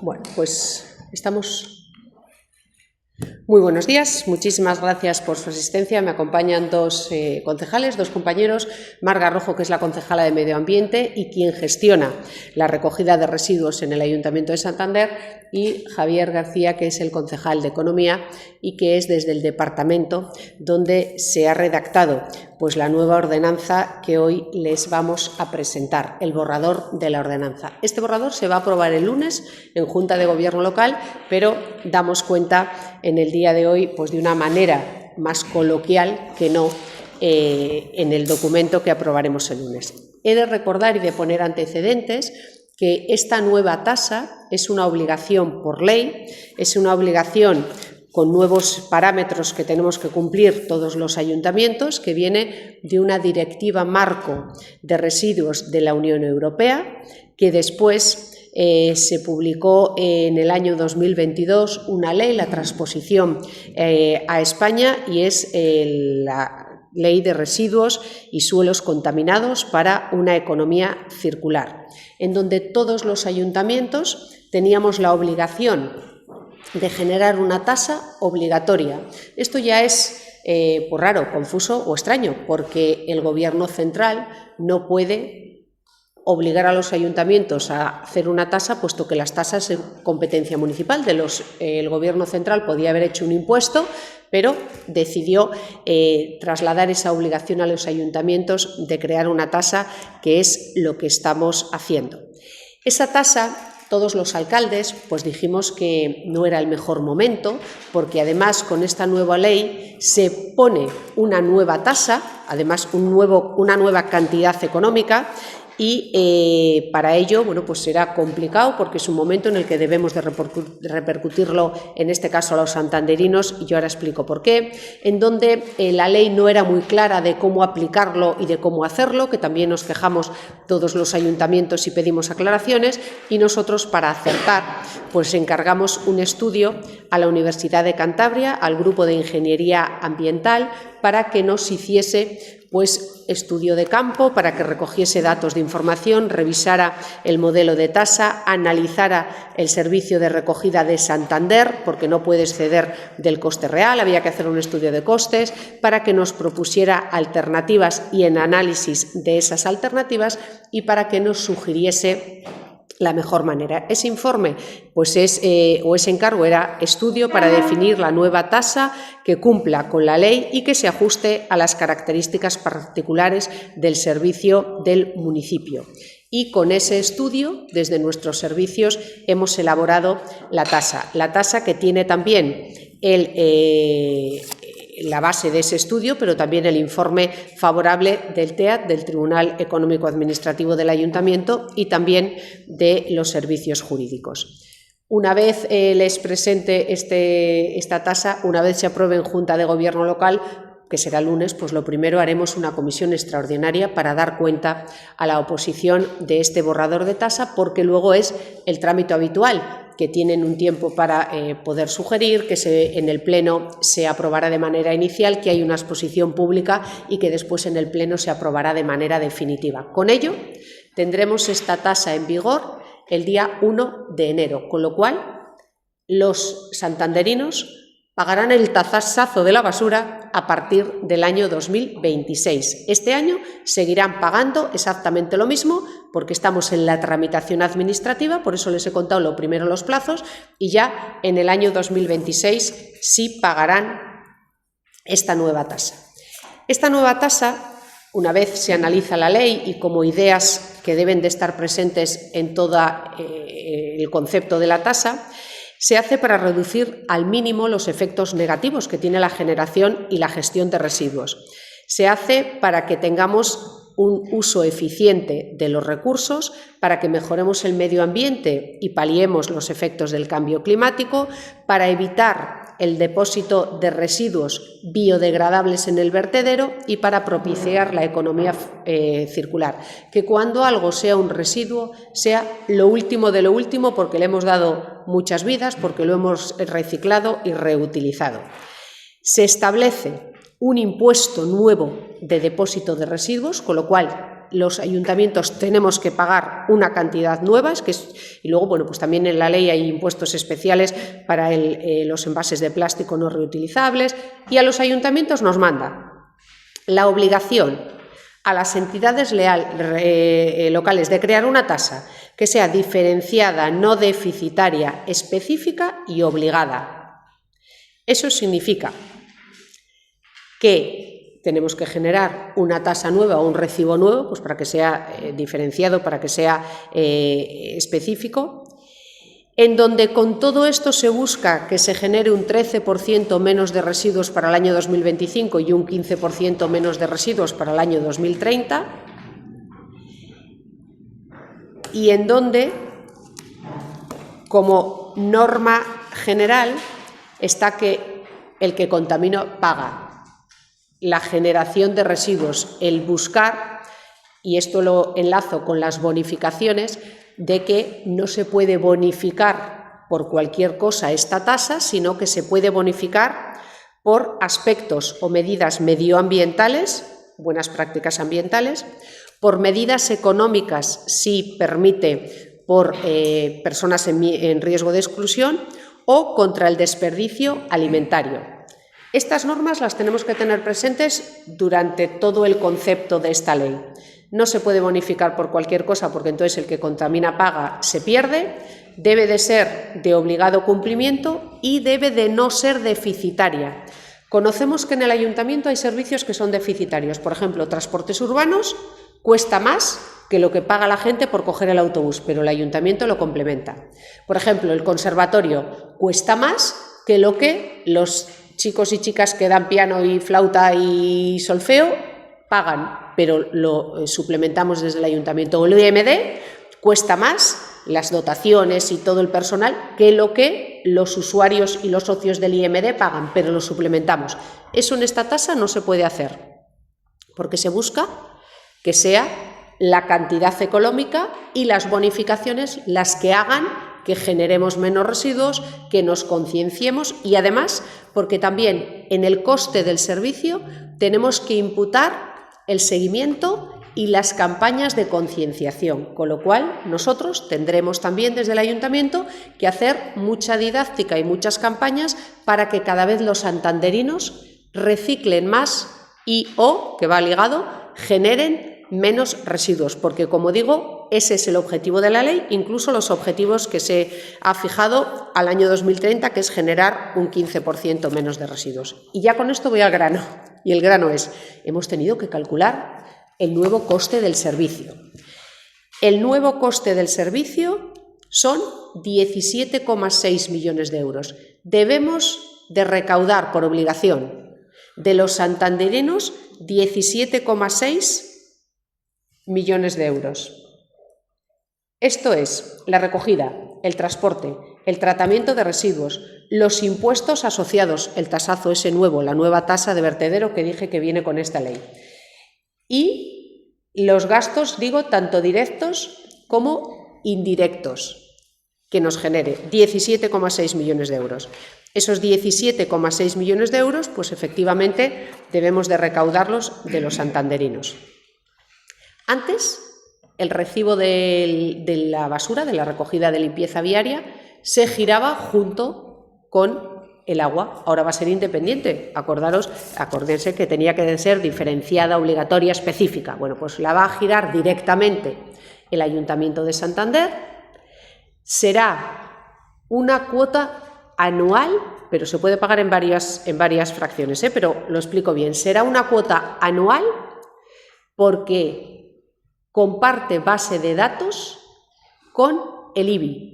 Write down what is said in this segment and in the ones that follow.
Bueno, pues estamos... Muy buenos días, muchísimas gracias por su asistencia. Me acompañan dos concejales, dos compañeros, Marga Rojo, que es la concejala de Medio Ambiente y quien gestiona la recogida de residuos en el Ayuntamiento de Santander, y Javier García, que es el concejal de Economía y que es desde el departamento donde se ha redactado pues la nueva ordenanza que hoy les vamos a presentar, el borrador de la ordenanza. Este borrador se va a aprobar el lunes en Junta de Gobierno local, pero damos cuenta en el día de hoy pues de una manera más coloquial que no en el documento que aprobaremos el lunes. He de recordar y de poner antecedentes que esta nueva tasa es una obligación por ley, es una obligación con nuevos parámetros que tenemos que cumplir todos los ayuntamientos, que viene de una directiva marco de residuos de la Unión Europea, que después se publicó en el año 2022 una ley, la transposición a España, y es la Ley de Residuos y Suelos Contaminados para una Economía Circular, en donde todos los ayuntamientos teníamos la obligación de generar una tasa obligatoria. Esto ya es pues raro, confuso o extraño, porque el Gobierno central no puede obligar a los ayuntamientos a hacer una tasa, puesto que las tasas son competencia municipal. El Gobierno central podía haber hecho un impuesto, pero decidió trasladar esa obligación a los ayuntamientos de crear una tasa, que es lo que estamos haciendo. Esa tasa, todos los alcaldes pues dijimos que no era el mejor momento, porque además con esta nueva ley se pone una nueva tasa, además una nueva cantidad económica, y para ello bueno, pues será complicado, porque es un momento en el que debemos de repercutirlo, en este caso a los santanderinos, y yo ahora explico por qué, en donde la ley no era muy clara de cómo aplicarlo y de cómo hacerlo, que también nos quejamos todos los ayuntamientos y pedimos aclaraciones, y nosotros, para acertar, pues encargamos un estudio a la Universidad de Cantabria, al Grupo de Ingeniería Ambiental, para que nos hiciese pues estudio de campo, para que recogiese datos de información, revisara el modelo de tasa, analizara el servicio de recogida de Santander, porque no puede exceder del coste real, había que hacer un estudio de costes, para que nos propusiera alternativas y en análisis de esas alternativas, y para que nos sugiriese la mejor manera. Ese informe pues ese encargo era estudio para definir la nueva tasa que cumpla con la ley y que se ajuste a las características particulares del servicio del municipio. Y con ese estudio, desde nuestros servicios, hemos elaborado la tasa que tiene también la base de ese estudio, pero también el informe favorable del TEAT, del Tribunal Económico Administrativo del Ayuntamiento, y también de los servicios jurídicos. Una vez les presente esta tasa, una vez se apruebe en Junta de Gobierno local, que será el lunes, pues lo primero haremos una comisión extraordinaria para dar cuenta a la oposición de este borrador de tasa, porque luego es el trámite habitual, que tienen un tiempo para poder sugerir, que en el Pleno se aprobará de manera inicial, que hay una exposición pública y que después en el Pleno se aprobará de manera definitiva. Con ello tendremos esta tasa en vigor el día 1 de enero, con lo cual los santanderinos pagarán el tasazo de la basura a partir del año 2026. Este año seguirán pagando exactamente lo mismo, porque estamos en la tramitación administrativa, por eso les he contado lo primero los plazos, y ya en el año 2026 sí pagarán esta nueva tasa. Esta nueva tasa, una vez se analiza la ley y como ideas que deben de estar presentes en todo el concepto de la tasa, se hace para reducir al mínimo los efectos negativos que tiene la generación y la gestión de residuos. Se hace para que tengamos un uso eficiente de los recursos, para que mejoremos el medio ambiente y paliemos los efectos del cambio climático, para evitar el depósito de residuos biodegradables en el vertedero y para propiciar la economía circular. Que cuando algo sea un residuo, sea lo último de lo último, porque le hemos dado muchas vidas, porque lo hemos reciclado y reutilizado. Se establece un impuesto nuevo de depósito de residuos, con lo cual los ayuntamientos tenemos que pagar una cantidad nueva, y luego, bueno, pues también en la ley hay impuestos especiales para los envases de plástico no reutilizables, y a los ayuntamientos nos manda la obligación a las entidades locales de crear una tasa que sea diferenciada, no deficitaria, específica y obligada. Eso significa que tenemos que generar una tasa nueva o un recibo nuevo, pues para que sea diferenciado, para que sea específico, en donde con todo esto se busca que se genere un 13% menos de residuos para el año 2025 y un 15% menos de residuos para el año 2030, y en donde, como norma general, está que el que contamina paga. La generación de residuos, el buscar, y esto lo enlazo con las bonificaciones, de que no se puede bonificar por cualquier cosa esta tasa, sino que se puede bonificar por aspectos o medidas medioambientales, buenas prácticas ambientales, por medidas económicas, si permite, por personas en riesgo de exclusión, o contra el desperdicio alimentario. Estas normas las tenemos que tener presentes durante todo el concepto de esta ley. No se puede bonificar por cualquier cosa, porque entonces el que contamina paga, se pierde, debe de ser de obligado cumplimiento y debe de no ser deficitaria. Conocemos que en el ayuntamiento hay servicios que son deficitarios, por ejemplo, transportes urbanos cuesta más que lo que paga la gente por coger el autobús, pero el ayuntamiento lo complementa. Por ejemplo, el conservatorio cuesta más que lo que los chicos y chicas que dan piano y flauta y solfeo pagan, pero lo suplementamos desde el ayuntamiento. O el IMD cuesta más, las dotaciones y todo el personal, que lo que los usuarios y los socios del IMD pagan, pero lo suplementamos. Eso en esta tasa no se puede hacer, porque se busca que sea la cantidad económica y las bonificaciones las que hagan que generemos menos residuos, que nos concienciemos, y además porque también en el coste del servicio tenemos que imputar el seguimiento y las campañas de concienciación, con lo cual nosotros tendremos también desde el ayuntamiento que hacer mucha didáctica y muchas campañas para que cada vez los santanderinos reciclen más o, que va ligado, generen menos residuos, porque, como digo, ese es el objetivo de la ley, incluso los objetivos que se ha fijado al año 2030, que es generar un 15% menos de residuos. Y ya con esto voy al grano, y el grano es, hemos tenido que calcular el nuevo coste del servicio. El nuevo coste del servicio son 17,6 millones de euros. Debemos de recaudar por obligación de los santanderinos 17,6 millones de euros. Esto es la recogida, el transporte, el tratamiento de residuos, los impuestos asociados, el tasazo ese nuevo, la nueva tasa de vertedero que dije que viene con esta ley, y los gastos, digo, tanto directos como indirectos, que nos genere 17,6 millones de euros. Esos 17,6 millones de euros, pues efectivamente debemos de recaudarlos de los santanderinos. Antes, el recibo de la basura, de la recogida de limpieza viaria, se giraba junto con el agua. Ahora va a ser independiente. Acuérdense que tenía que ser diferenciada, obligatoria, específica. Bueno, pues la va a girar directamente el Ayuntamiento de Santander. Será una cuota anual, pero se puede pagar en varias fracciones, pero lo explico bien. Será una cuota anual porque comparte base de datos con el IBI.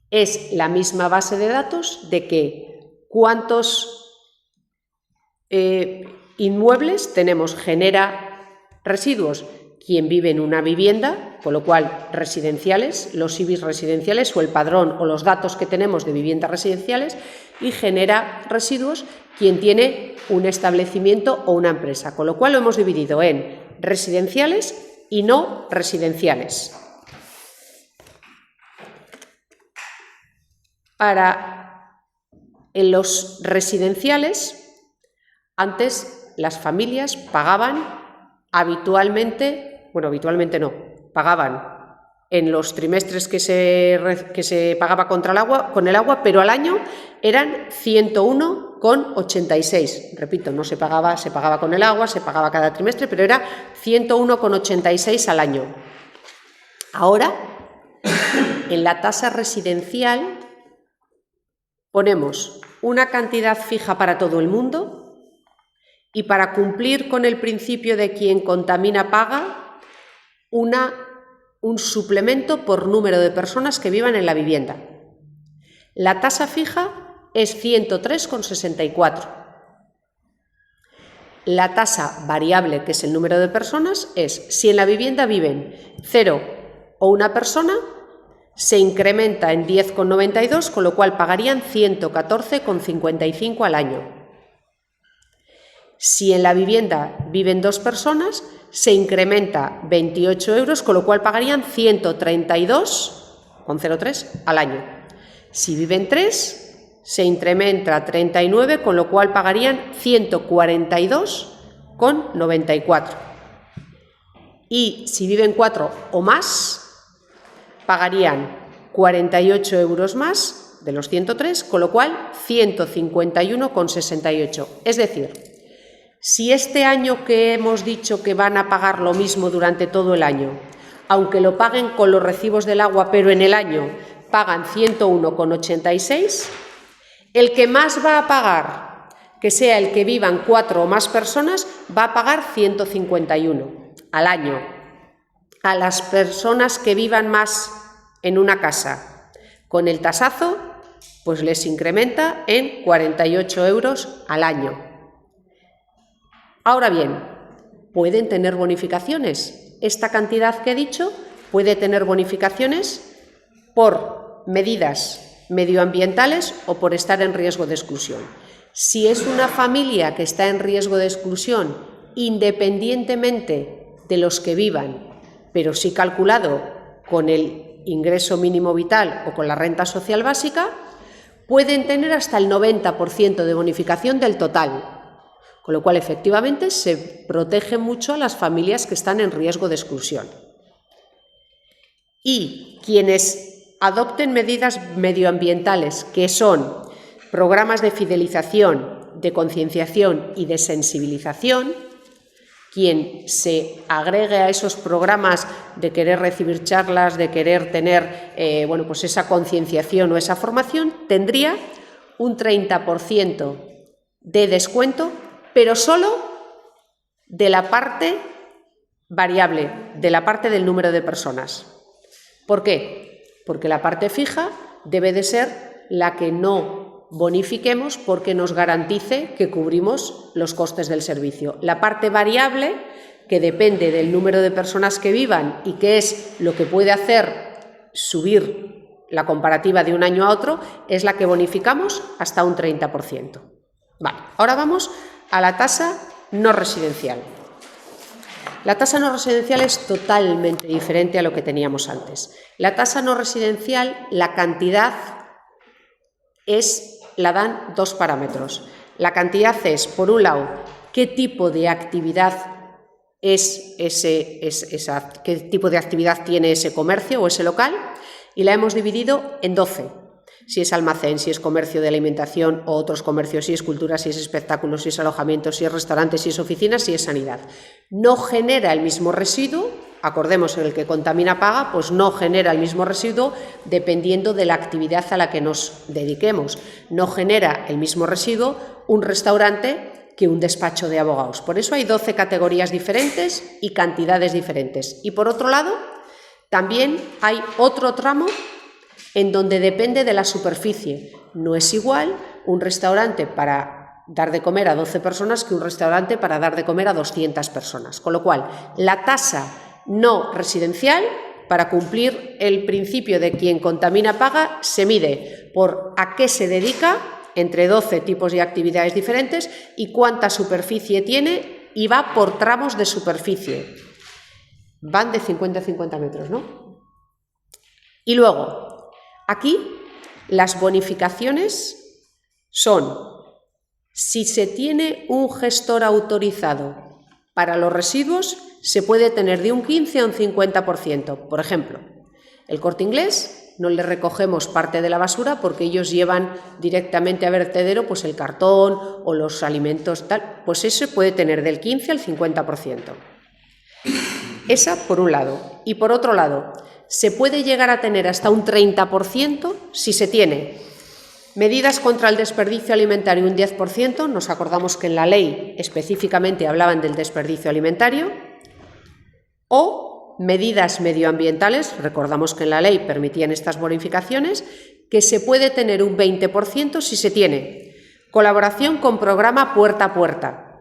Es la misma base de datos de que cuántos inmuebles tenemos, genera residuos quien vive en una vivienda, con lo cual residenciales, los IBIs residenciales o el padrón o los datos que tenemos de viviendas residenciales, y genera residuos quien tiene un establecimiento o una empresa, con lo cual lo hemos dividido en residenciales y no residenciales. En los residenciales, antes las familias pagaban habitualmente bueno, habitualmente no, pagaban en los trimestres que se pagaba con el agua, pero al año eran 101,86. Repito, no se pagaba con el agua, se pagaba cada trimestre, pero era 101,86 al año. Ahora, en la tasa residencial ponemos una cantidad fija para todo el mundo y para cumplir con el principio de quien contamina paga, un suplemento por número de personas que vivan en la vivienda. La tasa fija es 103,64. La tasa variable, que es el número de personas, es si en la vivienda viven 0 o una persona, se incrementa en 10,92, con lo cual pagarían 114,55 al año. Si en la vivienda viven 2 personas, se incrementa 28 euros, con lo cual pagarían 132,03 al año. Si viven 3, se incrementa 39, con lo cual pagarían 142,94. Y si viven 4 o más, pagarían 48 euros más de los 103, con lo cual 151,68. Es decir, si este año que hemos dicho que van a pagar lo mismo durante todo el año, aunque lo paguen con los recibos del agua, pero en el año pagan 101,86, el que más va a pagar, que sea el que vivan 4 o más personas, va a pagar 151 al año. A las personas que vivan más en una casa con el tasazo, pues les incrementa en 48 euros al año. Ahora bien, ¿pueden tener bonificaciones? Esta cantidad que he dicho puede tener bonificaciones por medidas medioambientales o por estar en riesgo de exclusión. Si es una familia que está en riesgo de exclusión, independientemente de los que vivan, pero sí calculado con el ingreso mínimo vital o con la renta social básica, pueden tener hasta el 90% de bonificación del total. Con lo cual, efectivamente, se protege mucho a las familias que están en riesgo de exclusión. Y quienes adopten medidas medioambientales, que son programas de fidelización, de concienciación y de sensibilización, quien se agregue a esos programas de querer recibir charlas, de querer tener pues esa concienciación o esa formación, tendría un 30% de descuento, pero solo de la parte variable, de la parte del número de personas. ¿Por qué? Porque la parte fija debe de ser la que no bonifiquemos porque nos garantice que cubrimos los costes del servicio. La parte variable, que depende del número de personas que vivan y que es lo que puede hacer subir la comparativa de un año a otro, es la que bonificamos hasta un 30%. Vale, ahora vamos a la tasa no residencial. La tasa no residencial es totalmente diferente a lo que teníamos antes. La tasa no residencial, la cantidad la dan 2 parámetros. La cantidad es, por un lado, qué tipo de actividad qué tipo de actividad tiene ese comercio o ese local, y la hemos dividido en 12. Si es almacén, si es comercio de alimentación o otros comercios, si es cultura, si es espectáculos, si es alojamiento, si es restaurante, si es oficina, si es sanidad. No genera el mismo residuo, acordemos que el que contamina paga, pues no genera el mismo residuo dependiendo de la actividad a la que nos dediquemos. No genera el mismo residuo un restaurante que un despacho de abogados. Por eso hay 12 categorías diferentes y cantidades diferentes. Y por otro lado, también hay otro tramo en donde depende de la superficie. No es igual un restaurante para dar de comer a 12 personas que un restaurante para dar de comer a 200 personas. Con lo cual, la tasa no residencial, para cumplir el principio de quien contamina paga, se mide por a qué se dedica, entre 12 tipos de actividades diferentes, y cuánta superficie tiene, y va por tramos de superficie. Van de 50 a 50 metros, ¿no? Y luego, aquí las bonificaciones son, si se tiene un gestor autorizado Para los residuos se puede tener de un 15 a un 50%. Por ejemplo, el Corte Inglés no le recogemos parte de la basura porque ellos llevan directamente a vertedero pues el cartón o los alimentos tal, pues eso puede tener del 15 al 50%. Esa por un lado. Y por otro lado, se puede llegar a tener hasta un 30% si se tiene medidas contra el desperdicio alimentario un 10%, nos acordamos que en la ley específicamente hablaban del desperdicio alimentario, o medidas medioambientales, recordamos que en la ley permitían estas bonificaciones, que se puede tener un 20% si se tiene colaboración con programa puerta a puerta,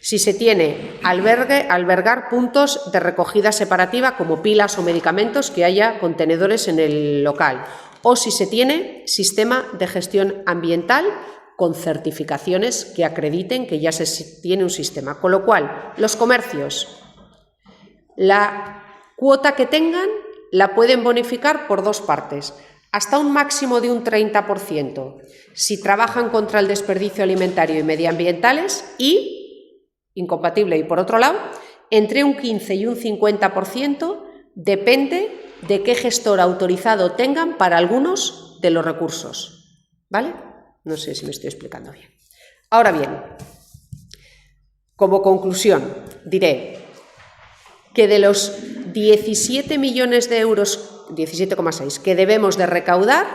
si se tiene albergar puntos de recogida separativa como pilas o medicamentos, que haya contenedores en el local, o si se tiene sistema de gestión ambiental con certificaciones que acrediten que ya se tiene un sistema. Con lo cual, los comercios, la cuota que tengan la pueden bonificar por dos partes, hasta un máximo de un 30% si trabajan contra el desperdicio alimentario y medioambientales y, incompatible, y por otro lado, entre un 15 y un 50% depende de qué gestor autorizado tengan para algunos de los recursos. ¿Vale? No sé si me estoy explicando bien. Ahora bien, como conclusión, diré que de los 17 millones de euros, 17,6, que debemos de recaudar,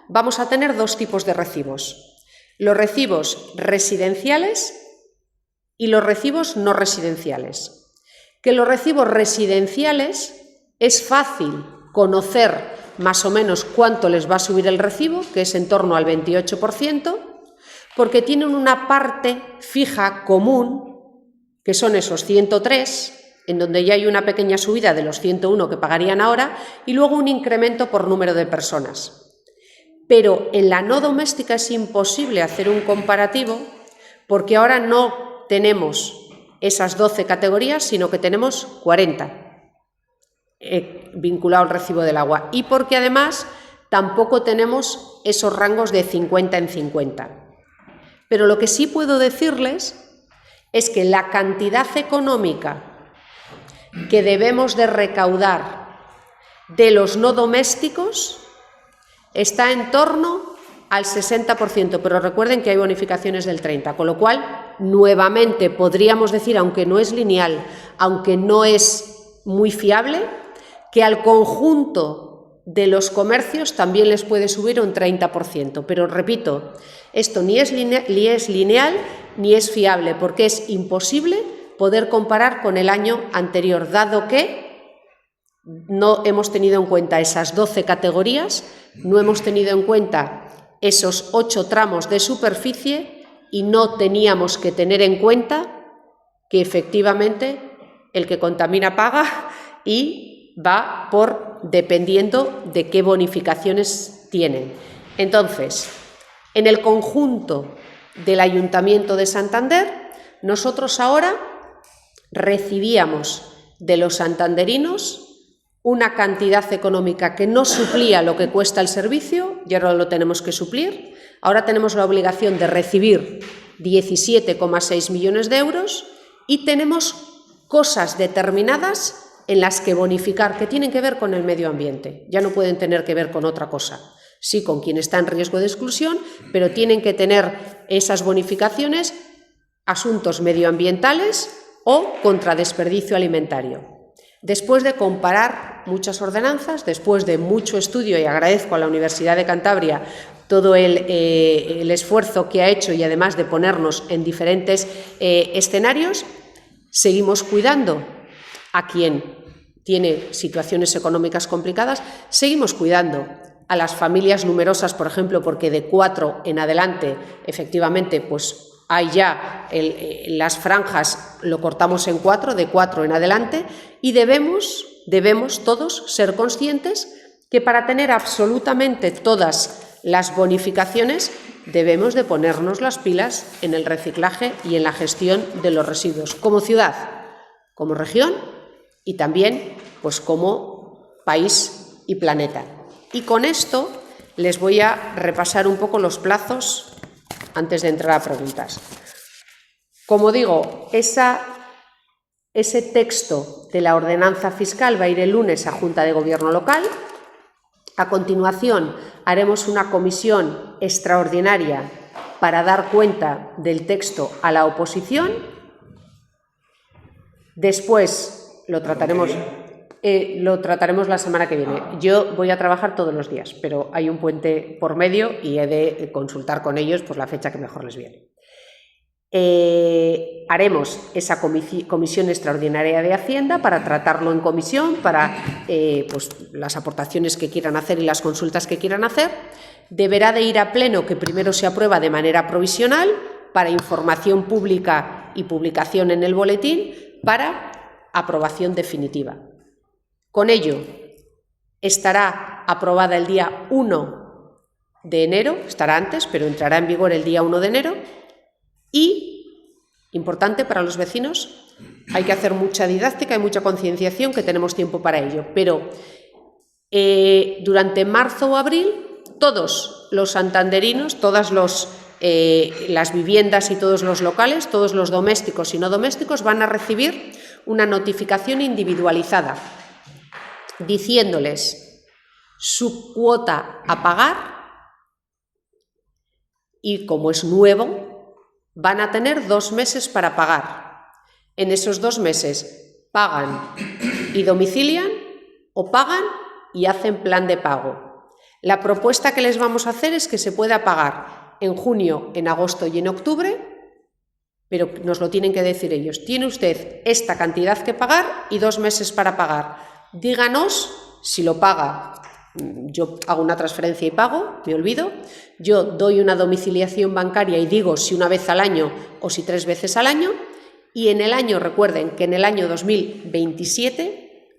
vamos a tener dos tipos de recibos. Los recibos residenciales y los recibos no residenciales. Que los recibos residenciales es fácil conocer más o menos cuánto les va a subir el recibo, que es en torno al 28%, porque tienen una parte fija común, que son esos 103, en donde ya hay una pequeña subida de los 101 que pagarían ahora, y luego un incremento por número de personas. Pero en la no doméstica es imposible hacer un comparativo, porque ahora no tenemos esas 12 categorías, sino que tenemos 40 vinculado al recibo del agua, y porque además tampoco tenemos esos rangos de 50 en 50. Pero lo que sí puedo decirles es que la cantidad económica que debemos de recaudar de los no domésticos está en torno al 60%, pero recuerden que hay bonificaciones del 30%, con lo cual, nuevamente, podríamos decir, aunque no es lineal, aunque no es muy fiable, que al conjunto de los comercios también les puede subir un 30%. Pero, repito, esto ni es lineal ni es fiable, porque es imposible poder comparar con el año anterior, dado que no hemos tenido en cuenta esas 12 categorías, no hemos tenido en cuenta esos 8 tramos de superficie y no teníamos que tener en cuenta que efectivamente el que contamina paga y va por dependiendo de qué bonificaciones tienen. Entonces, en el conjunto del Ayuntamiento de Santander, nosotros ahora recibíamos de los santanderinos una cantidad económica que no suplía lo que cuesta el servicio, y ahora lo tenemos que suplir. Ahora tenemos la obligación de recibir 17,6 millones de euros y tenemos cosas determinadas en las que bonificar, que tienen que ver con el medio ambiente. Ya no pueden tener que ver con otra cosa. Sí, con quien está en riesgo de exclusión, pero tienen que tener esas bonificaciones asuntos medioambientales o contra desperdicio alimentario. Después de comparar muchas ordenanzas, después de mucho estudio, y agradezco a la Universidad de Cantabria todo el esfuerzo que ha hecho y además de ponernos en diferentes escenarios, seguimos cuidando a quien tiene situaciones económicas complicadas, seguimos cuidando a las familias numerosas, por ejemplo, porque de 4 en adelante, efectivamente, pues hay ya las franjas, lo cortamos en 4, de 4 en adelante, y debemos todos ser conscientes que para tener absolutamente todas las bonificaciones debemos de ponernos las pilas en el reciclaje y en la gestión de los residuos, como ciudad, como región y también pues como país y planeta. Y con esto les voy a repasar un poco los plazos antes de entrar a preguntas. Como digo, esa Ese texto de la ordenanza fiscal va a ir el lunes a Junta de Gobierno local. A continuación, haremos una comisión extraordinaria para dar cuenta del texto a la oposición. Después lo trataremos la semana que viene. Yo voy a trabajar todos los días, pero hay un puente por medio y he de consultar con ellos pues, la fecha que mejor les viene. Haremos esa comisión extraordinaria de Hacienda para tratarlo en comisión, para pues, las aportaciones que quieran hacer y las consultas que quieran hacer. Deberá de ir a pleno, que primero se aprueba de manera provisional, para información pública y publicación en el boletín, para aprobación definitiva. Con ello, estará aprobada el día 1 de enero, estará antes, pero entrará en vigor el día 1 de enero. Y, importante para los vecinos, hay que hacer mucha didáctica y mucha concienciación, que tenemos tiempo para ello, pero durante marzo o abril todos los santanderinos, todas las viviendas y todos los locales, todos los domésticos y no domésticos van a recibir una notificación individualizada diciéndoles su cuota a pagar y, como es nuevo, van a tener 2 meses para pagar. En esos 2 meses pagan y domicilian o pagan y hacen plan de pago. La propuesta que les vamos a hacer es que se pueda pagar en junio, en agosto y en octubre, pero nos lo tienen que decir ellos. Tiene usted esta cantidad que pagar y 2 meses para pagar. Díganos si lo paga. Yo hago una transferencia y pago, me olvido. Yo doy una domiciliación bancaria y digo si una vez al año o si 3 veces al año. Y en el año, recuerden que en el año 2027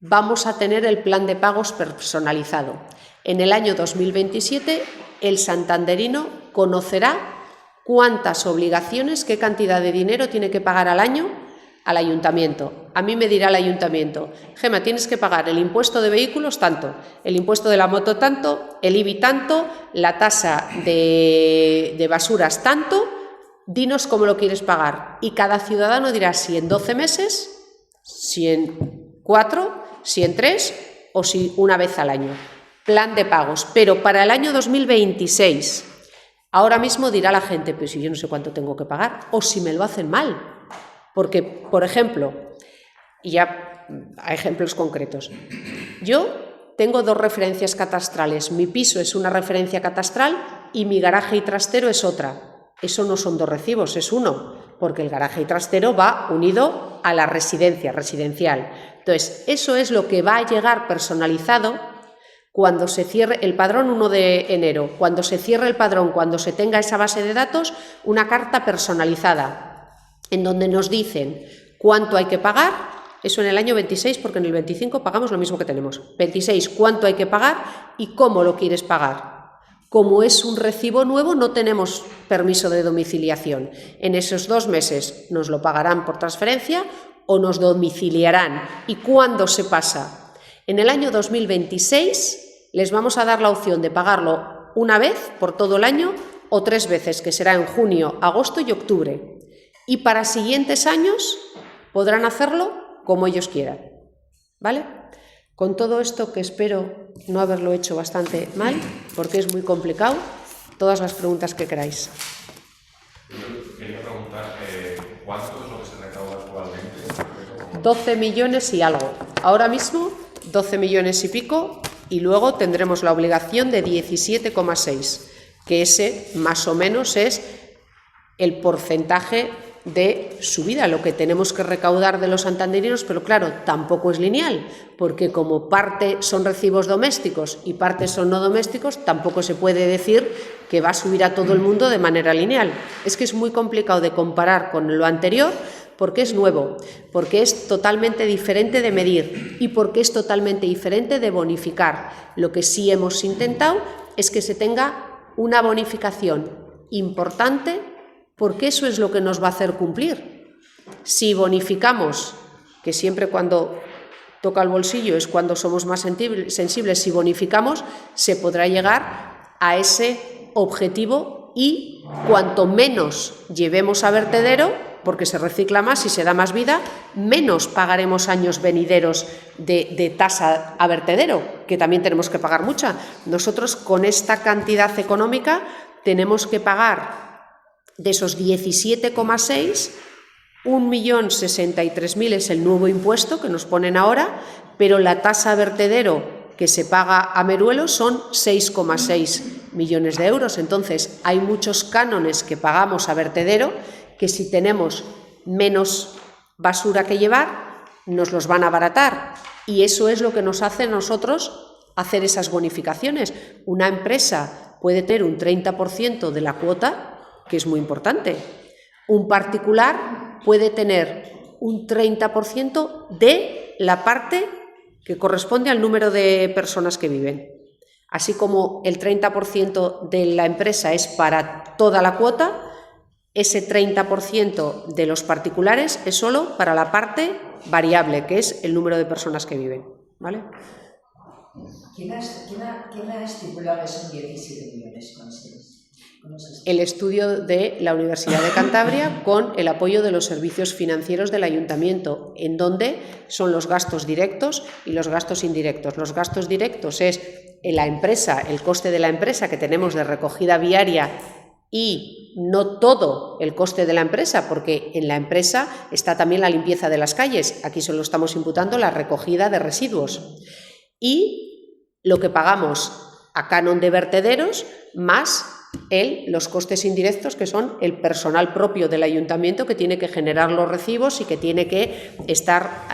vamos a tener el plan de pagos personalizado. En el año 2027 el santanderino conocerá cuántas obligaciones, qué cantidad de dinero tiene que pagar al año al ayuntamiento. A mí me dirá el ayuntamiento: Gemma, tienes que pagar el impuesto de vehículos tanto, el impuesto de la moto tanto, el IBI tanto, la tasa de basuras tanto, dinos cómo lo quieres pagar. Y cada ciudadano dirá si en 12 meses, si en 4, si en 3 o si una vez al año. Plan de pagos. Pero para el año 2026, ahora mismo dirá la gente, pues si yo no sé cuánto tengo que pagar, o si me lo hacen mal. Porque, por ejemplo, y ya hay ejemplos concretos, yo tengo 2 referencias catastrales. Mi piso es una referencia catastral y mi garaje y trastero es otra. Eso no son 2 recibos, es uno, porque el garaje y trastero va unido a la residencia residencial. Entonces, eso es lo que va a llegar personalizado cuando se cierre el padrón 1 de enero. Cuando se cierre el padrón, cuando se tenga esa base de datos, una carta personalizada en donde nos dicen cuánto hay que pagar. Eso en el año 26, porque en el 25 pagamos lo mismo que tenemos. 26, cuánto hay que pagar y cómo lo quieres pagar. Como es un recibo nuevo, no tenemos permiso de domiciliación. En esos 2 meses nos lo pagarán por transferencia o nos domiciliarán. ¿Y cuándo se pasa? En el año 2026 les vamos a dar la opción de pagarlo una vez por todo el año o 3 veces, que será en junio, agosto y octubre. Y para siguientes años podrán hacerlo como ellos quieran, ¿vale? Con todo esto, que espero no haberlo hecho bastante mal, porque es muy complicado, todas las preguntas que queráis. Quería preguntar, ¿cuánto es lo que se recauda actualmente? 12 millones y algo. Ahora mismo, 12 millones y pico, y luego tendremos la obligación de 17,6, que ese más o menos es el porcentaje de subida, lo que tenemos que recaudar de los santanderinos, pero claro, tampoco es lineal, porque como parte son recibos domésticos y parte son no domésticos, tampoco se puede decir que va a subir a todo el mundo de manera lineal. Es que es muy complicado de comparar con lo anterior, porque es nuevo, porque es totalmente diferente de medir y porque es totalmente diferente de bonificar. Lo que sí hemos intentado es que se tenga una bonificación importante, porque eso es lo que nos va a hacer cumplir. Si bonificamos, que siempre cuando toca el bolsillo es cuando somos más sensibles, si bonificamos, se podrá llegar a ese objetivo, y cuanto menos llevemos a vertedero, porque se recicla más y se da más vida, menos pagaremos años venideros de tasa a vertedero, que también tenemos que pagar mucha. Nosotros con esta cantidad económica tenemos que pagar de esos 17,6, 1.063.000 es el nuevo impuesto que nos ponen ahora, pero la tasa a vertedero que se paga a Meruelo son 6,6 millones de euros. Entonces, hay muchos cánones que pagamos a vertedero que si tenemos menos basura que llevar, nos los van a abaratar. Y eso es lo que nos hace a nosotros hacer esas bonificaciones. Una empresa puede tener un 30% de la cuota, que es muy importante. Un particular puede tener un 30% de la parte que corresponde al número de personas que viven. Así como el 30% de la empresa es para toda la cuota, ese 30% de los particulares es solo para la parte variable, que es el número de personas que viven, ¿vale? ¿Quién ha estipulado esos 17 millones? El estudio de la Universidad de Cantabria con el apoyo de los servicios financieros del Ayuntamiento, en donde son los gastos directos y los gastos indirectos. Los gastos directos es la empresa, el coste de la empresa que tenemos de recogida viaria y no todo el coste de la empresa, porque en la empresa está también la limpieza de las calles. Aquí solo estamos imputando la recogida de residuos. Y lo que pagamos a canon de vertederos más los costes indirectos, que son el personal propio del ayuntamiento que tiene que generar los recibos y que tiene que estar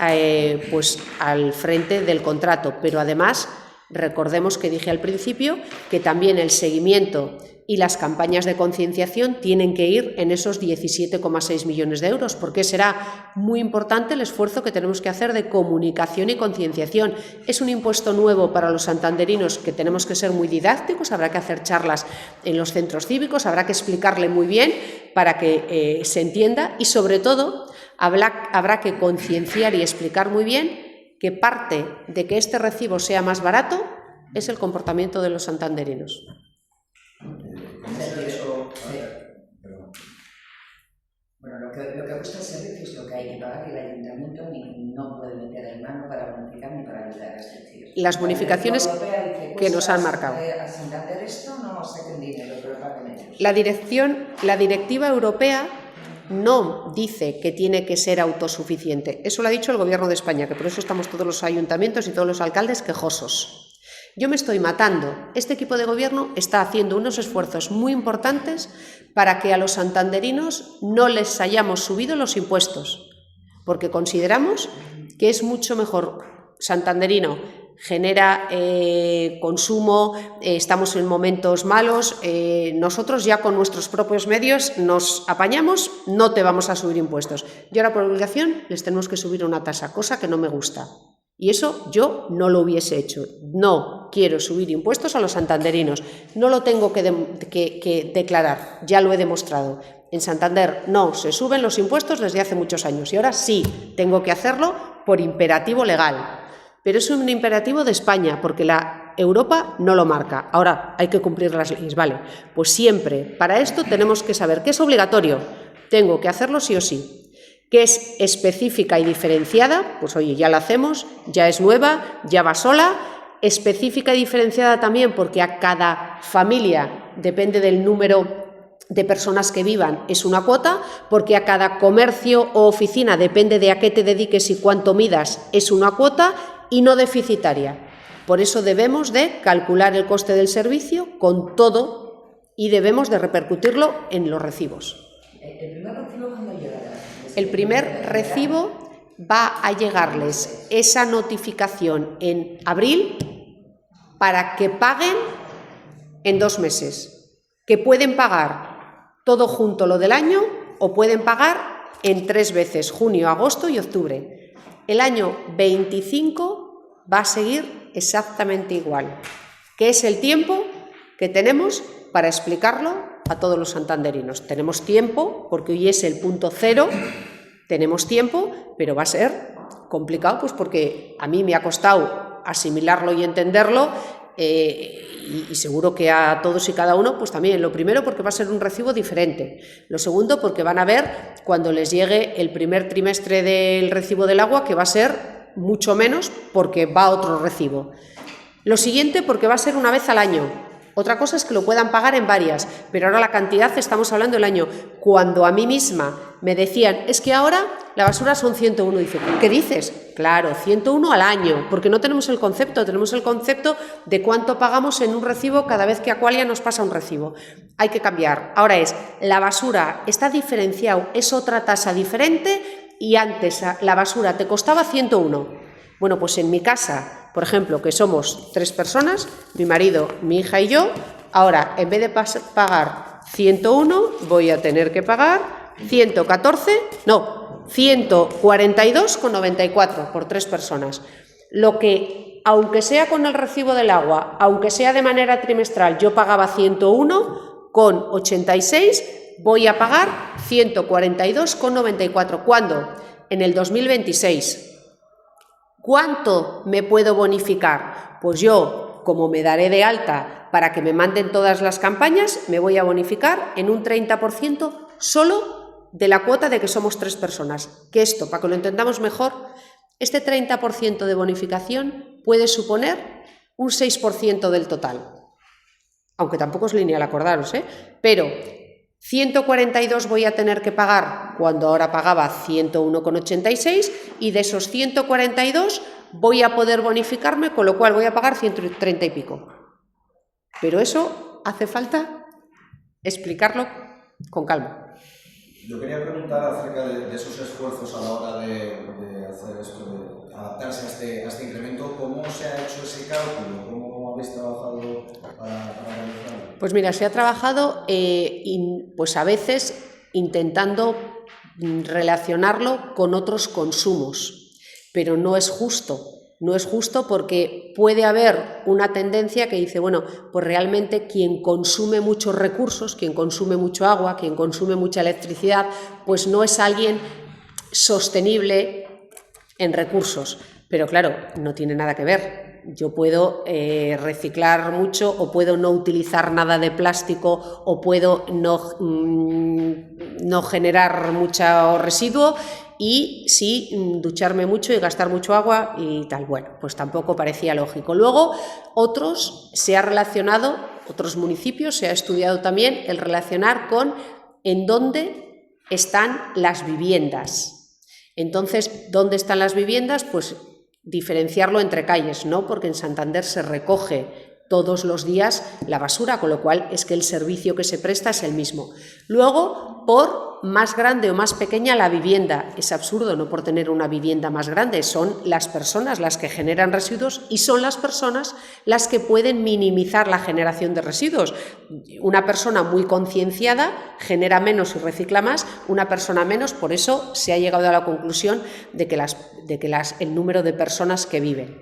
pues al frente del contrato. Pero además, recordemos que dije al principio que también el seguimiento y las campañas de concienciación tienen que ir en esos 17,6 millones de euros, porque será muy importante el esfuerzo que tenemos que hacer de comunicación y concienciación. Es un impuesto nuevo para los santanderinos que tenemos que ser muy didácticos, habrá que hacer charlas en los centros cívicos, habrá que explicarle muy bien para que se entienda y, sobre todo, habrá que concienciar y explicar muy bien que parte de que este recibo sea más barato es el comportamiento de los santanderinos. Bueno, lo que cuesta el servicio es lo que hay que pagar, y el ayuntamiento no puede meter ahí mano para bonificar ni para ayudar. Es decir, las bonificaciones que nos han marcado. La directiva europea no dice que tiene que ser autosuficiente. Eso lo ha dicho el Gobierno de España, que por eso estamos todos los ayuntamientos y todos los alcaldes quejosos. Yo me estoy matando. Este equipo de gobierno está haciendo unos esfuerzos muy importantes para que a los santanderinos no les hayamos subido los impuestos, porque consideramos que es mucho mejor santanderino, genera consumo, estamos en momentos malos, nosotros ya con nuestros propios medios nos apañamos, no te vamos a subir impuestos. Y ahora por obligación les tenemos que subir una tasa, cosa que no me gusta. Y eso yo no lo hubiese hecho. No quiero subir impuestos a los santanderinos. No lo tengo que declarar, ya lo he demostrado. En Santander no se suben los impuestos desde hace muchos años y ahora sí tengo que hacerlo por imperativo legal. Pero es un imperativo de España, porque la Europa no lo marca. Ahora hay que cumplir las leyes, ¿vale? Pues siempre, para esto tenemos que saber que es obligatorio. Tengo que hacerlo sí o sí. Que es específica y diferenciada, pues oye, ya la hacemos, ya es nueva, ya va sola. Específica y diferenciada también porque a cada familia, depende del número de personas que vivan, es una cuota, porque a cada comercio o oficina, depende de a qué te dediques y cuánto midas, es una cuota y no deficitaria. Por eso debemos de calcular el coste del servicio con todo y debemos de repercutirlo en los recibos. ¿El primer recibo cuándo llegará? El primer recibo va a llegarles esa notificación en abril para que paguen en 2 meses, que pueden pagar todo junto lo del año o pueden pagar en 3 veces, junio, agosto y octubre. El año 25 va a seguir exactamente igual, que es el tiempo que tenemos para explicarlo a todos los santanderinos. Tenemos tiempo, porque hoy es el punto cero, tenemos tiempo, pero va a ser complicado, pues porque a mí me ha costado asimilarlo y entenderlo y seguro que a todos y cada uno, pues también, lo primero porque va a ser un recibo diferente, lo segundo porque van a ver cuando les llegue el primer trimestre del recibo del agua que va a ser mucho menos porque va a otro recibo. Lo siguiente porque va a ser una vez al año. Otra cosa es que lo puedan pagar en varias, pero ahora la cantidad estamos hablando del año. Cuando a mí misma me decían, es que ahora la basura son 101, dice, ¿qué dices? Claro, 101 al año, porque no tenemos el concepto, tenemos el concepto de cuánto pagamos en un recibo cada vez que Aqualia nos pasa un recibo. Hay que cambiar. Ahora la basura está diferenciado, es otra tasa diferente y antes la basura te costaba 101. Bueno, pues en mi casa, por ejemplo, que somos 3 personas, mi marido, mi hija y yo, ahora en vez de pagar 101, voy a tener que pagar 142,94 por 3 personas. Lo que, aunque sea con el recibo del agua, aunque sea de manera trimestral, yo pagaba 101,86, voy a pagar 142,94. ¿Cuándo? En el 2026. ¿Cuánto me puedo bonificar? Pues yo, como me daré de alta para que me manden todas las campañas, me voy a bonificar en un 30% solo de la cuota de que somos 3 personas. Que esto, para que lo entendamos mejor, este 30% de bonificación puede suponer un 6% del total. Aunque tampoco es lineal, acordaros, pero 142 voy a tener que pagar cuando ahora pagaba 101,86 y de esos 142 voy a poder bonificarme, con lo cual voy a pagar 130 y pico. Pero eso hace falta explicarlo con calma. Yo quería preguntar acerca de esos esfuerzos a la hora de hacer esto, de adaptarse a este incremento. ¿Cómo se ha hecho ese cálculo? ¿Cómo habéis trabajado para realizarlo? Pues mira, se ha trabajado pues a veces intentando relacionarlo con otros consumos, pero no es justo. No es justo porque puede haber una tendencia que dice, bueno, pues realmente quien consume muchos recursos, quien consume mucho agua, quien consume mucha electricidad, pues no es alguien sostenible en recursos. Pero claro, no tiene nada que ver. Yo puedo reciclar mucho o puedo no utilizar nada de plástico o puedo no generar mucho residuo y sí ducharme mucho y gastar mucho agua y tal. Bueno, pues tampoco parecía lógico. Luego, otros municipios se ha estudiado también el relacionar con en dónde están las viviendas. Entonces, ¿dónde están las viviendas? Pues diferenciarlo entre calles, ¿no? Porque en Santander se recoge todos los días la basura, con lo cual es que el servicio que se presta es el mismo. Luego, por más grande o más pequeña la vivienda. Es absurdo, no por tener una vivienda más grande, son las personas las que generan residuos y son las personas las que pueden minimizar la generación de residuos. Una persona muy concienciada genera menos y recicla más, una persona menos, por eso se ha llegado a la conclusión de que el número de personas que viven.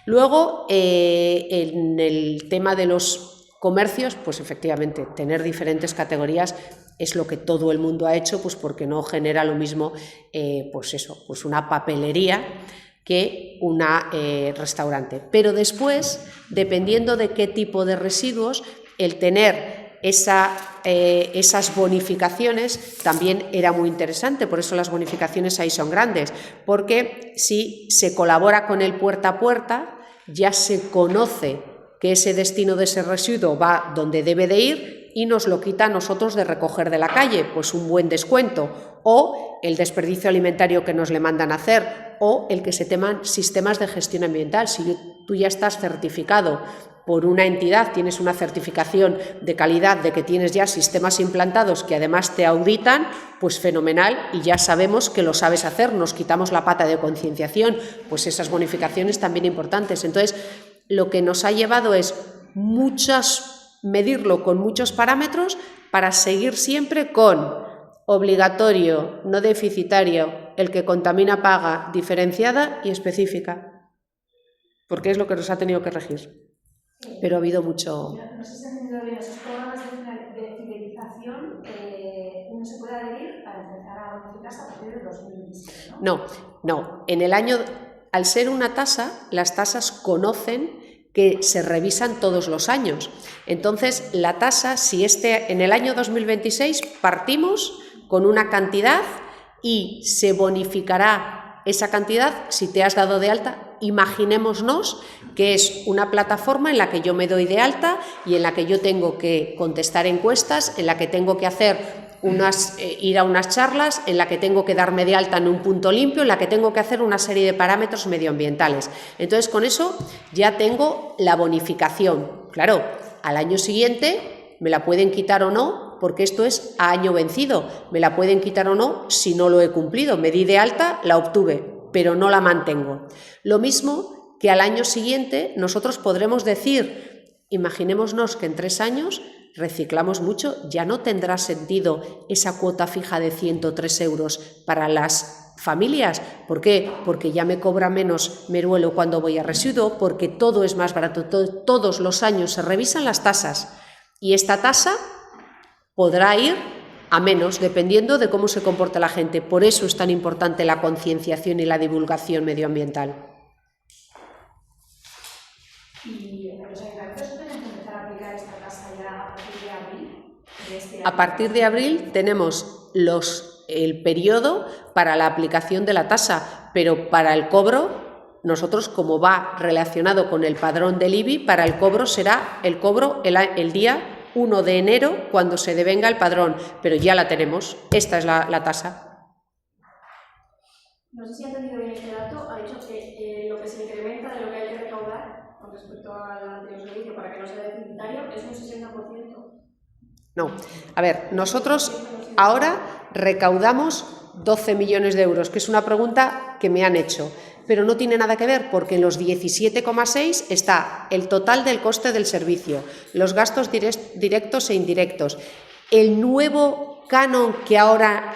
Luego, en el tema de los comercios, pues efectivamente, tener diferentes categorías es lo que todo el mundo ha hecho, pues porque no genera lo mismo, pues una papelería que un restaurante. Pero después, dependiendo de qué tipo de residuos, el tener esas bonificaciones también era muy interesante, por eso las bonificaciones ahí son grandes, porque si se colabora con el puerta a puerta, ya se conoce que ese destino de ese residuo va donde debe de ir y nos lo quita a nosotros de recoger de la calle, pues un buen descuento, o el desperdicio alimentario que nos le mandan a hacer, o el que se teman sistemas de gestión ambiental. Si tú ya estás certificado por una entidad, tienes una certificación de calidad de que tienes ya sistemas implantados que además te auditan, pues fenomenal, y ya sabemos que lo sabes hacer, nos quitamos la pata de concienciación, pues esas bonificaciones también importantes. Entonces, lo que nos ha llevado es medirlo con muchos parámetros para seguir siempre con obligatorio, no deficitario, el que contamina paga, diferenciada y específica, porque es lo que nos ha tenido que regir. Pero ha habido mucho... No sé si se han entendido bien esos programas de fidelización. Uno se puede adherir para empezar a bonificarse a partir de 2027, ¿no? No. En el año, al ser una tasa, las tasas conocen que se revisan todos los años. Entonces, la tasa, si en el año 2026 partimos con una cantidad y se bonificará esa cantidad si te has dado de alta, imaginémonos que es una plataforma en la que yo me doy de alta y en la que yo tengo que contestar encuestas, en la que tengo que ir a unas charlas, en la que tengo que darme de alta en un punto limpio, en la que tengo que hacer una serie de parámetros medioambientales. Entonces, con eso ya tengo la bonificación. Claro, al año siguiente me la pueden quitar o no, porque esto es a año vencido. Me la pueden quitar o no si no lo he cumplido. Me di de alta, la obtuve, pero no la mantengo. Lo mismo que al año siguiente nosotros podremos decir, imaginémonos que en 3 años reciclamos mucho, ya no tendrá sentido esa cuota fija de 103 euros para las familias. ¿Por qué? Porque ya me cobra menos Meruelo cuando voy a residuo, porque todo es más barato, todos los años se revisan las tasas y esta tasa podrá ir a menos, dependiendo de cómo se comporta la gente. Por eso es tan importante la concienciación y la divulgación medioambiental. ¿Y los ayuntamientos pueden empezar a aplicar esta tasa ya a partir de abril de este año? A partir de abril tenemos el periodo para la aplicación de la tasa, pero para el cobro, nosotros, como va relacionado con el padrón del IBI, para el cobro será el cobro el día 1 de enero, cuando se devenga el padrón, pero ya la tenemos, esta es la tasa. No sé si ha entendido bien este dato, ha dicho que lo que se incrementa de lo que hay que recaudar con respecto al anterior servicio para que no sea deficitario es un 60%. No, a ver, nosotros ahora recaudamos 12 millones de euros, que es una pregunta que me han hecho, pero no tiene nada que ver porque en los 17,6 está el total del coste del servicio, los gastos directos e indirectos, el nuevo canon que ahora,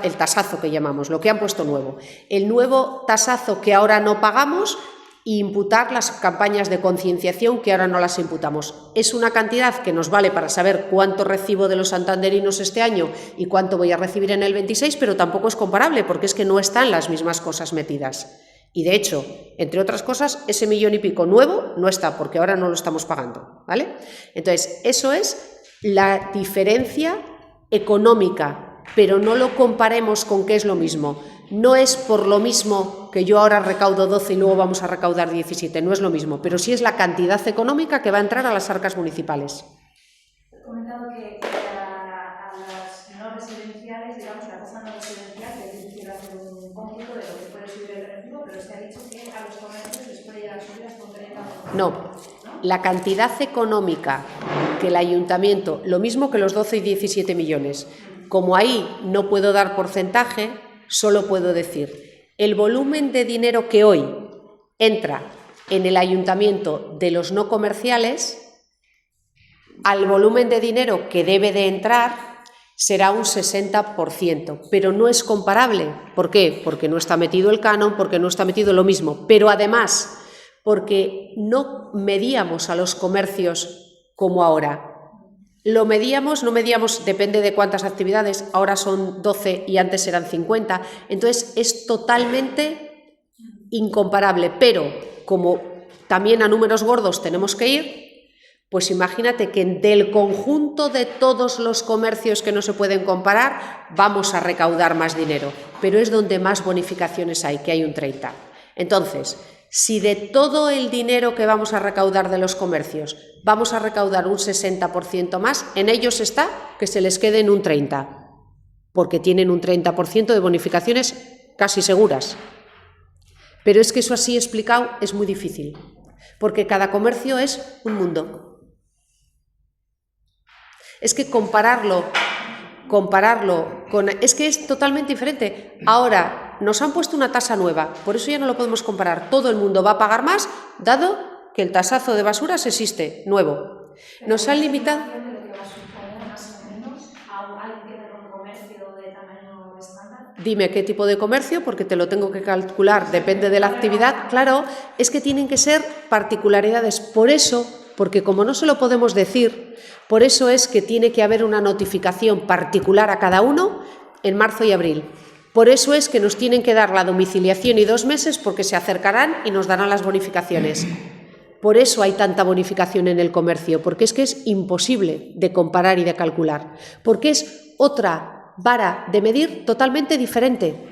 el tasazo que llamamos, lo que han puesto nuevo, el nuevo tasazo que ahora no pagamos, e imputar las campañas de concienciación que ahora no las imputamos. Es una cantidad que nos vale para saber cuánto recibo de los santanderinos este año y cuánto voy a recibir en el 26, pero tampoco es comparable porque es que no están las mismas cosas metidas. Y de hecho, entre otras cosas, ese 1 millón y pico nuevo no está porque ahora no lo estamos pagando, ¿vale? Entonces, eso es la diferencia económica, pero no lo comparemos con qué es lo mismo. No es por lo mismo que yo ahora recaudo 12 y luego vamos a recaudar 17, no es lo mismo, pero sí es la cantidad económica que va a entrar a las arcas municipales. He comentado que a las no residenciales, digamos, la tasa no residencial, que es difícil hacer un cómputo de lo que puede subir el recibo, pero se ha dicho que a los comercios les puede llegar a subir hasta un 30%. No, la cantidad económica que el ayuntamiento, lo mismo que los 12 y 17 millones, como ahí no puedo dar porcentaje, solo puedo decir, el volumen de dinero que hoy entra en el ayuntamiento de los no comerciales, al volumen de dinero que debe de entrar será un 60%, pero no es comparable. ¿Por qué? Porque no está metido el canon, porque no está metido lo mismo, pero además porque no medíamos a los comercios como ahora. No medíamos, depende de cuántas actividades, ahora son 12 y antes eran 50, entonces es totalmente incomparable, pero como también a números gordos tenemos que ir, pues imagínate que del conjunto de todos los comercios que no se pueden comparar, vamos a recaudar más dinero, pero es donde más bonificaciones hay, que hay un 30. Entonces, si de todo el dinero que vamos a recaudar de los comercios vamos a recaudar un 60% más, en ellos está que se les quede en un 30%, porque tienen un 30% de bonificaciones casi seguras. Pero es que eso así explicado es muy difícil, porque cada comercio es un mundo. Es que compararlo con... Es que es totalmente diferente. Ahora nos han puesto una tasa nueva, por eso ya no lo podemos comparar. Todo el mundo va a pagar más, dado que el tasazo de basuras existe, nuevo. Nos han limitado... Dime qué tipo de comercio, porque te lo tengo que calcular, depende de la actividad. Claro, es que tienen que ser particularidades. Por eso, porque como no se lo podemos decir, por eso es que tiene que haber una notificación particular a cada uno en marzo y abril. Por eso es que nos tienen que dar la domiciliación y 2 meses, porque se acercarán y nos darán las bonificaciones. Por eso hay tanta bonificación en el comercio, porque es que es imposible de comparar y de calcular, porque es otra vara de medir totalmente diferente.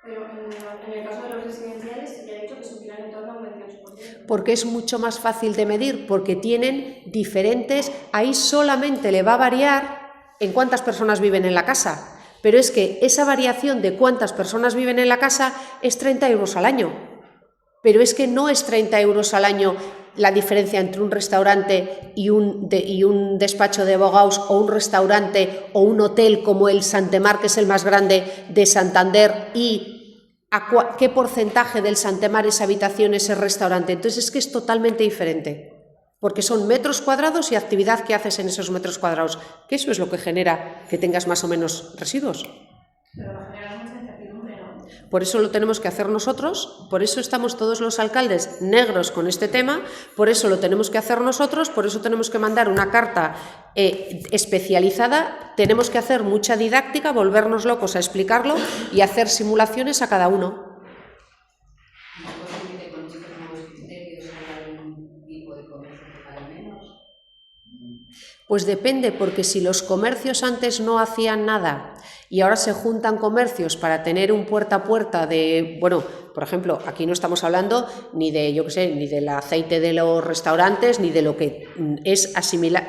Pero en el caso de los residenciales, se ha dicho que subirán en torno a un 28%. Porque es mucho más fácil de medir, porque tienen diferentes, ahí solamente le va a variar en cuántas personas viven en la casa, pero es que esa variación de cuántas personas viven en la casa es 30 euros al año, pero es que no es 30 euros al año la diferencia entre un restaurante y un despacho de abogados, o un restaurante o un hotel como el Santemar, que es el más grande de Santander, y qué porcentaje del Santemar es habitación, ese restaurante. Entonces es que es totalmente diferente, porque son metros cuadrados y actividad que haces en esos metros cuadrados, que eso es lo que genera que tengas más o menos residuos. Pero va a generar mucha incertidumbre, ¿no? Por eso lo tenemos que hacer nosotros, por eso estamos todos los alcaldes negros con este tema, por eso lo tenemos que hacer nosotros, por eso tenemos que mandar una carta especializada, tenemos que hacer mucha didáctica, volvernos locos a explicarlo y hacer simulaciones a cada uno. Pues depende, porque si los comercios antes no hacían nada y ahora se juntan comercios para tener un puerta a puerta de, bueno, por ejemplo, aquí no estamos hablando ni de, yo qué sé, ni del aceite de los restaurantes, ni de lo que es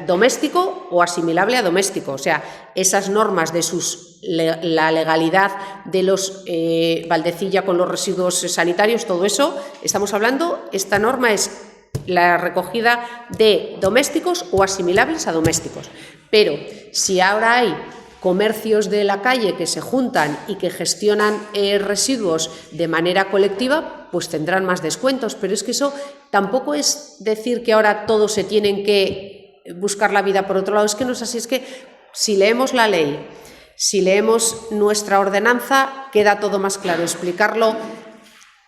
doméstico o asimilable a doméstico, o sea, esas normas de la legalidad de los Valdecilla con los residuos sanitarios, todo eso, estamos hablando, esta norma es la recogida de domésticos o asimilables a domésticos. Pero si ahora hay comercios de la calle que se juntan y que gestionan residuos de manera colectiva, pues tendrán más descuentos. Pero es que eso tampoco es decir que ahora todos se tienen que buscar la vida por otro lado. Es que no es así, es que si leemos la ley, si leemos nuestra ordenanza, queda todo más claro. Explicarlo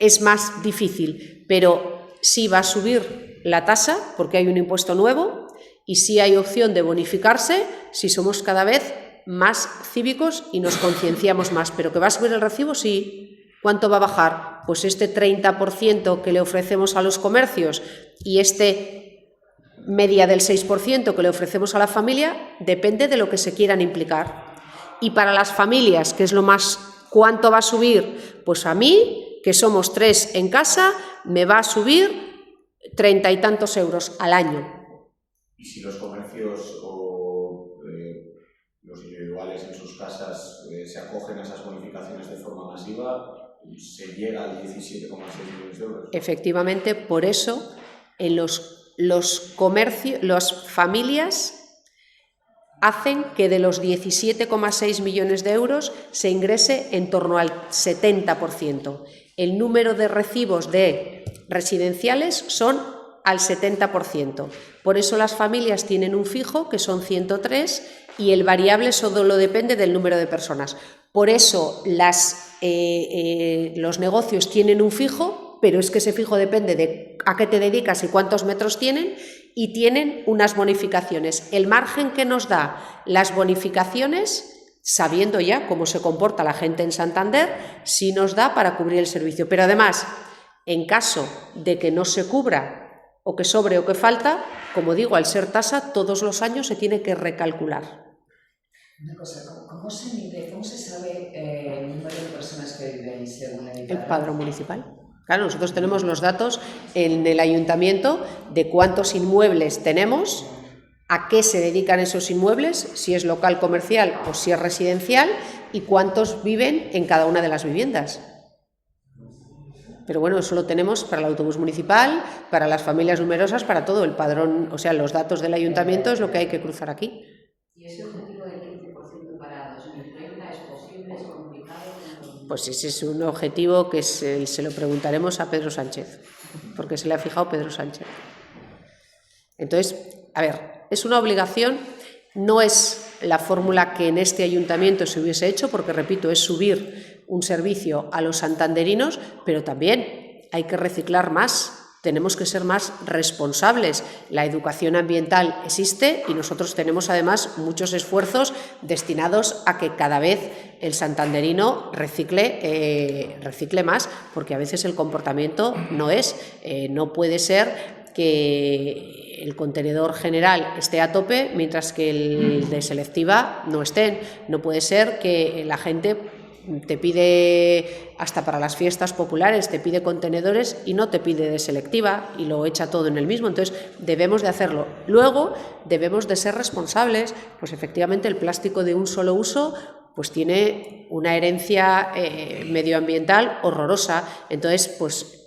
es más difícil, pero sí va a subir la tasa porque hay un impuesto nuevo y sí hay opción de bonificarse si somos cada vez más cívicos y nos concienciamos más. Pero que va a subir el recibo, sí. ¿Cuánto va a bajar? Pues este 30% que le ofrecemos a los comercios y este media del 6% que le ofrecemos a la familia, depende de lo que se quieran implicar. Y para las familias, que es lo más, ¿cuánto va a subir? Pues a mí, que somos 3 en casa, me va a subir 30 y tantos euros al año. Y si los comercios o los individuales en sus casas se acogen a esas bonificaciones de forma masiva, se llega al 17,6 millones de euros. Efectivamente, por eso en los comercios, las familias hacen que de los 17,6 millones de euros se ingrese en torno al 70%. El número de recibos de residenciales son al 70%. Por eso las familias tienen un fijo, que son 103, y el variable solo depende del número de personas. Por eso los negocios tienen un fijo, pero es que ese fijo depende de a qué te dedicas y cuántos metros tienen, y tienen unas bonificaciones. El margen que nos da las bonificaciones, sabiendo ya cómo se comporta la gente en Santander, sí nos da para cubrir el servicio. Pero además, en caso de que no se cubra, o que sobre o que falta, como digo, al ser tasa, todos los años se tiene que recalcular. Una cosa, ¿cómo se mide, cómo se sabe el número de personas que viven según el padrón municipal? Claro, nosotros tenemos los datos en el ayuntamiento de cuántos inmuebles tenemos, a qué se dedican esos inmuebles, si es local comercial o si es residencial, y cuántos viven en cada una de las viviendas. Pero bueno, eso lo tenemos para el autobús municipal, para las familias numerosas, para todo el padrón, o sea, los datos del ayuntamiento es lo que hay que cruzar aquí. ¿Y ese objetivo del 15% para 2030 es posible, es complicado? Pues ese es un objetivo que se lo preguntaremos a Pedro Sánchez, porque se le ha fijado Pedro Sánchez. Entonces, a ver, es una obligación, no es la fórmula que en este ayuntamiento se hubiese hecho, porque, repito, es subir un servicio a los santanderinos, pero también hay que reciclar más. tenemos que ser más responsables. La educación ambiental existe y nosotros tenemos además muchos esfuerzos destinados a que cada vez el santanderino recicle más, porque a veces el comportamiento no puede ser que el contenedor general esté a tope mientras que el de selectiva no estén. No puede ser que la gente te pide, hasta para las fiestas populares, te pide contenedores y no te pide de selectiva y lo echa todo en el mismo. Entonces debemos de hacerlo. Luego debemos de ser responsables, pues efectivamente el plástico de un solo uso pues tiene una herencia medioambiental horrorosa. Entonces pues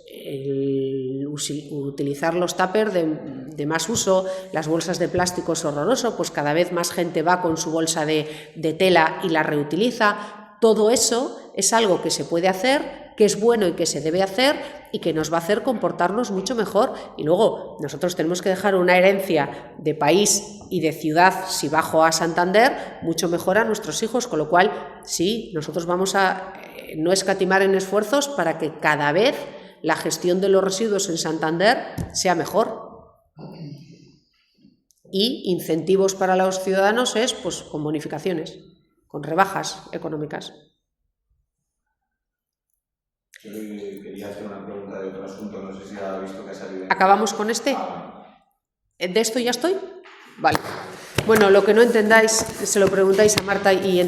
utilizar los tuppers de más uso, las bolsas de plástico es horroroso, pues cada vez más gente va con su bolsa de tela y la reutiliza. Todo eso es algo que se puede hacer, que es bueno y que se debe hacer y que nos va a hacer comportarnos mucho mejor. Y luego nosotros tenemos que dejar una herencia de país y de ciudad, si bajo a Santander, mucho mejor a nuestros hijos, con lo cual sí, nosotros vamos a no escatimar en esfuerzos para que cada vez la gestión de los residuos en Santander sea mejor. Y incentivos para los ciudadanos es pues con bonificaciones, con rebajas económicas. Yo quería hacer una pregunta de otro asunto, no sé si ha visto que ha salido... ¿Acabamos con este? ¿De esto ya estoy? Vale. Bueno, lo que no entendáis, se lo preguntáis a Marta y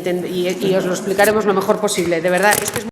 os lo explicaremos lo mejor posible. De verdad, es que es